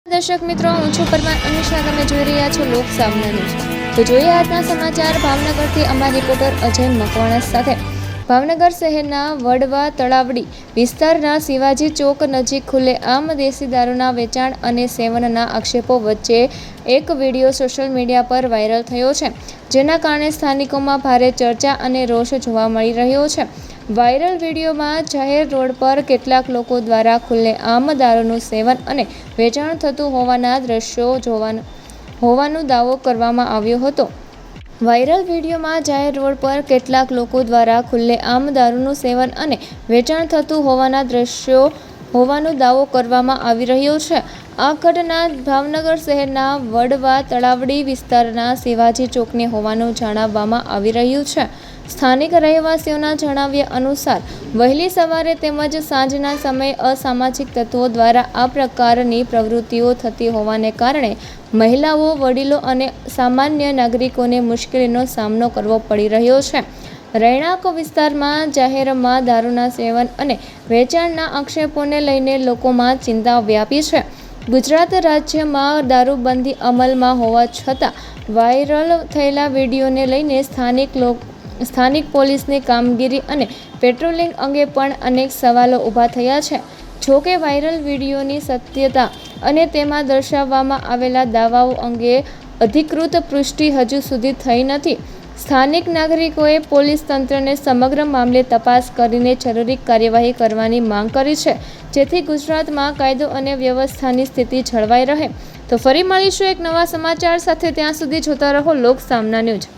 દર્શક મિત્રો, હું છું પરમાર અનિશા. તમે જોઈ રહ્યા છો લોક સામના ન્યૂઝ. તો જોઈએ આજના સમાચાર. ભાવનગરથી અમારા રિપોર્ટર અજય મકવાણા સાથે. ભાવનગર શહેરના વડવા તળાવડી વિસ્તારના શિવાજી ચોક નજીક ખુલ્લેઆમ દેશી દારૂના વેચાણ અને સેવનના આક્ષેપો વચ્ચે એક વિડીયો સોશિયલ મીડિયા પર વાયરલ થયો છે, જેના કારણે સ્થાનિકોમાં ભારે ચર્ચા અને રોષ જોવા મળી રહ્યો છે. વાયરલ વિડીયોમાં જાહેર રોડ પર કેટલાક લોકો દ્વારા ખુલ્લેઆમ દારૂનું સેવન અને વેચાણ થતું હોવાના દ્રશ્યો હોવાનો દાવો કરવામાં આવ્યો હતો. વાયરલ વિડીયોમાં જાહેર રોડ પર કેટલાક લોકો દ્વારા ખુલ્લેઆમ દારૂનું સેવન અને વેચાણ થતું હોવાના દ્રશ્યો હોવાનો દાવો કરવામાં આવી રહ્યો છે. આ ઘટના ભાવનગર શહેરના વડવા તળાવડી વિસ્તારના શિવાજી ચોકની હોવાનું જણાવવામાં આવી રહ્યું છે. સ્થાનિક રહેવાસીઓના જણાવ્યા અનુસાર વહેલી સવારે તેમજ સાંજના સમયે અસામાજિક તત્વો દ્વારા આ પ્રકારની પ્રવૃત્તિઓ થતી હોવાને કારણે મહિલાઓ, વડીલો અને સામાન્ય નાગરિકોને મુશ્કેલીનો સામનો કરવો પડી રહ્યો છે. રહેણાંક વિસ્તારમાં જાહેરમાં દારૂના સેવન અને વેચાણના આક્ષેપોને લઈને લોકોમાં ચિંતા વ્યાપી છે. ગુજરાત રાજ્યમાં દારૂબંધી અમલમાં હોવા છતાં વાયરલ થયેલા વિડીયોને લઈને સ્થાનિક પોલીસની કામગીરી અને પેટ્રોલિંગ અંગે પણ અનેક સવાલો ઊભા થયા છે. જોકે વાયરલ વિડીયોની સત્યતા અને તેમાં દર્શાવવામાં આવેલા દાવાઓ અંગે અધિકૃત પુષ્ટિ હજુ સુધી થઈ નથી. સ્થાનિક નાગરિકોએ પોલીસ તંત્રને સમગ્ર મામલે તપાસ કરીને જરૂરી કાર્યવાહી કરવાની માંગ કરી છે, જેથી ગુજરાતમાં કાયદો અને વ્યવસ્થાની સ્થિતિ જળવાઈ રહે. તો ફરી મળીશું એક નવા સમાચાર સાથે. ત્યાં સુધી જોતા રહો લોક સામના ન્યૂઝ.